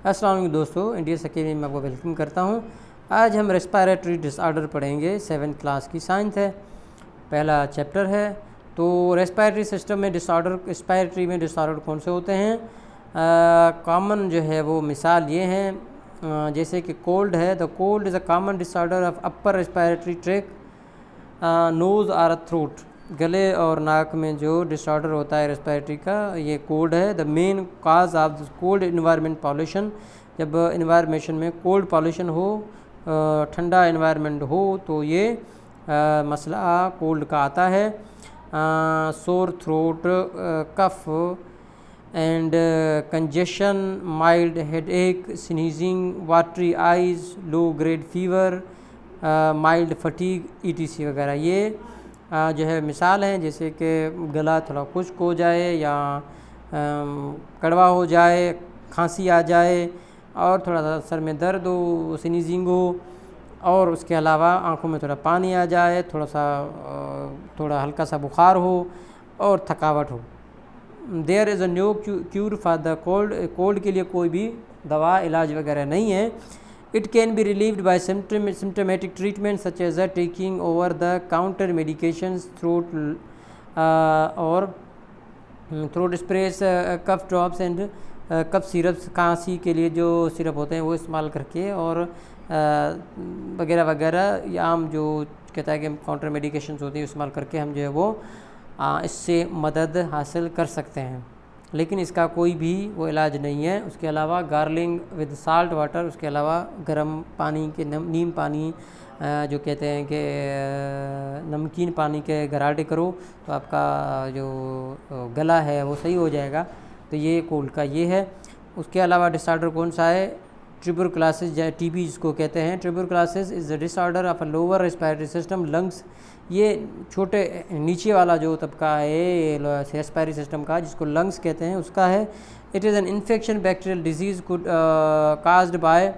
अस्सलाम वालेकुम दोस्तों, इंडियन अकेडमी में आपको वेलकम करता हूं। आज हम रेस्पिरेटरी डिसऑर्डर पढ़ेंगे। 7th क्लास की साइंस है, पहला चैप्टर है। तो रेस्पिरेटरी सिस्टम में डिसऑर्डर, रेस्पिरेटरी में डिसऑर्डर कौन से होते हैं? कॉमन जो है वो मिसाल ये हैं, जैसे कि कोल्ड है। The cold is a common disorder of upper respiratory tract, nose और थ्रोट। गले और नाक में जो डिसऑर्डर होता है रेस्पिरेटरी का, ये कोल्ड है। The main cause of the cold environment pollution. जब इन्वायरमेंट में कोल्ड पॉल्यूशन हो, ठंडा इन्वायरमेंट हो, तो ये मसला कोल्ड का आता है। Sore throat, cough and congestion, mild headache, sneezing, watery eyes, low grade fever, mild fatigue, ETC वगैरह। ये जो है मिसाल हैं, जैसे कि गला थोड़ा खुश्क हो जाए या कड़वा हो जाए, खांसी आ जाए और थोड़ा सा सर में दर्द हो, स्नीजिंग हो, और उसके अलावा आंखों में थोड़ा पानी आ जाए, थोड़ा हल्का सा बुखार हो और थकावट हो। There is a no cure for the cold. Cold के लिए कोई भी दवा इलाज वगैरह नहीं है। It can be relieved by symptomatic treatment such as taking over the counter medications, or throat sprays, cough drops and cough syrups। खांसी के लिए जो सिरप होते हैं वो इस्तेमाल करके, और वगैरह वगैरह, या आम जो कहता है कि काउंटर मेडिकेशंस होती है इस्तेमाल करके हम जो है वो इससे मदद हासिल कर सकते हैं, लेकिन इसका कोई भी वो इलाज नहीं है। उसके अलावा गार्गलिंग विद साल्ट वाटर, उसके अलावा गर्म पानी के नीम पानी, जो कहते हैं कि नमकीन पानी के गरारे करो तो आपका जो गला है वो सही हो जाएगा। तो ये कोल्ड का ये है। उसके अलावा डिसऑर्डर कौन सा है? ट्यूबरकुलोसिस या TB जिसको कहते हैं। Tuberculosis is the disorder of a lower respiratory system, lungs. ये छोटे नीचे वाला जो तबका है रेस्पिरेटरी सिस्टम का, जिसको लंग्स कहते हैं, उसका है। It is an infection bacterial disease caused by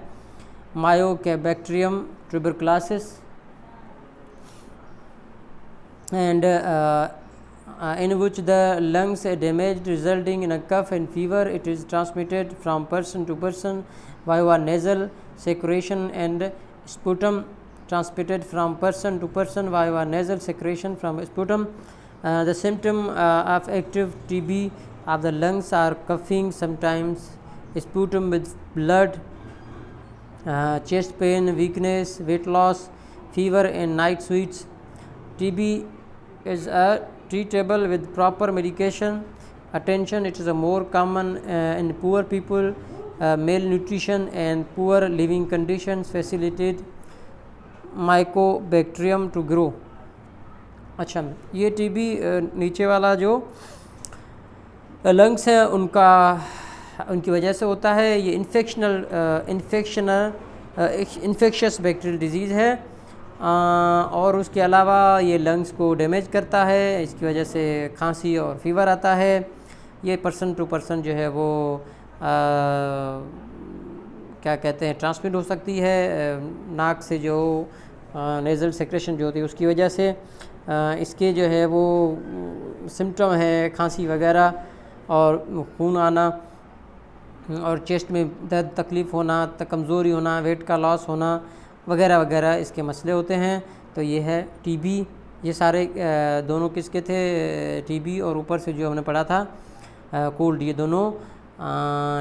Mycobacterium tuberculosis and in which the lungs are damaged, resulting in a cough and fever. It is transmitted from person to person via nasal secretion and sputum. Transmitted from person to person via nasal secretion from sputum. The symptom of active TB of the lungs are coughing, sometimes sputum with blood, chest pain, weakness, weight loss, fever and night sweats. TB is a treatable with proper medication. Attention, it is a more common in poor people. Malnutrition and poor living conditions facilitate mycobacterium to grow. अच्छा, ये TB नीचे वाला जो lungs है उनकी वजह से होता है। ये इन्फेक्शियस बैक्टीरियल डिजीज़ है, और उसके अलावा ये लंग्स को डैमेज करता है। इसकी वजह से खांसी और फीवर आता है। ये पर्सन टू पर्सन जो है वो क्या कहते हैं, ट्रांसमिट हो सकती है नाक से, जो नेज़ल सेक्रेशन जो होती है उसकी वजह से। इसके जो है वो सिम्टम है खांसी वगैरह, और खून आना, और चेस्ट में दर्द, तकलीफ़ होना, कमज़ोरी होना, वेट का लॉस होना वगैरह वगैरह इसके मसले होते हैं। तो ये है TB। ये सारे दोनों किसके थे? TB और ऊपर से जो हमने पढ़ा था कोल्ड, ये दोनों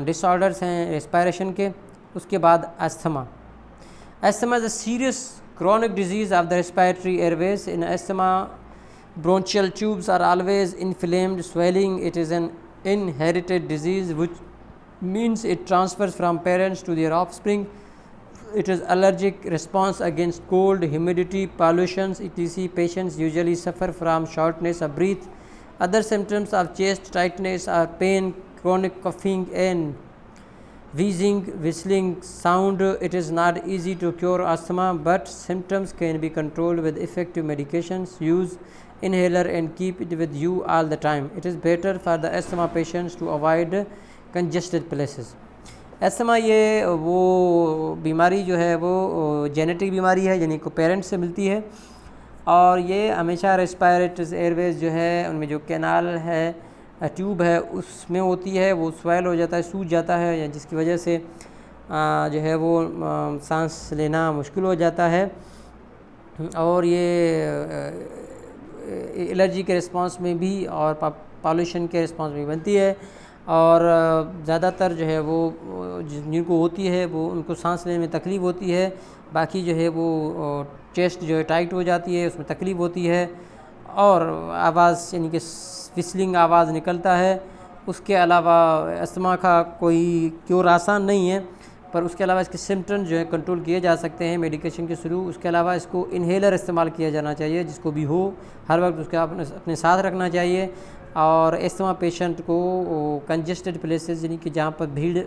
डिसऑर्डर्स हैं रेस्पिरेशन के। उसके बाद asthma. Asthma is a serious chronic disease of the respiratory airways. In asthma, bronchial tubes are always inflamed, swelling. It is an inherited disease, which means it transfers from parents to their offspring. It is allergic response against cold, humidity, pollutions, etc. Patients usually suffer from shortness of breath. Other symptoms of chest tightness are pain, chronic coughing and wheezing, whistling sound. It is not easy to cure asthma, but symptoms can be controlled with effective medications. Use inhaler and keep it with you all the time. It is better for the asthma patients to avoid congested places. Asthma ये वो बीमारी जो है वो genetic बीमारी है, यानी को पेरेंट्स से मिलती है, और ये हमेशा रेस्पिरेटरी एयरवेज जो है उनमें जो कैनाल है, ट्यूब है, उसमें होती है, वो स्वेल हो जाता है, सूज जाता है, या जिसकी वजह से जो है वो सांस लेना मुश्किल हो जाता है, और ये एलर्जी के रिस्पांस में भी और पॉल्यूशन के रिस्पांस में बनती है। और ज़्यादातर जो है वो जिनको होती है वो उनको सांस लेने में तकलीफ़ होती है, बाकी जो है वो चेस्ट जो है टाइट हो जाती है, उसमें तकलीफ़ होती है, और आवाज़ यानी कि विस्लिंग आवाज़ निकलता है। उसके अलावा अस्थमा का कोई क्योर आसान नहीं है, पर उसके अलावा इसके सिम्टम्स जो है कंट्रोल किए जा सकते हैं मेडिकेशन के थ्रू। उसके अलावा इसको इन्हेलर इस्तेमाल किया जाना चाहिए, जिसको भी हो हर वक्त उसका अपने साथ रखना चाहिए। और अस्थमा पेशेंट को कंजेस्टेड प्लेसेस यानी कि जहाँ पर भीड़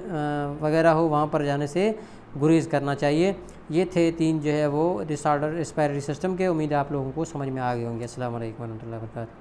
वगैरह हो वहाँ पर जाने से गुरेज करना चाहिए। ये थे 3 जो है वो डिसऑर्डर रेस्पिरेटरी सिस्टम के। उम्मीद है आप लोगों को समझ में आ गए होंगे। अस्सलाम वालेकुम रहमतुल्लाहि व बरकातहू।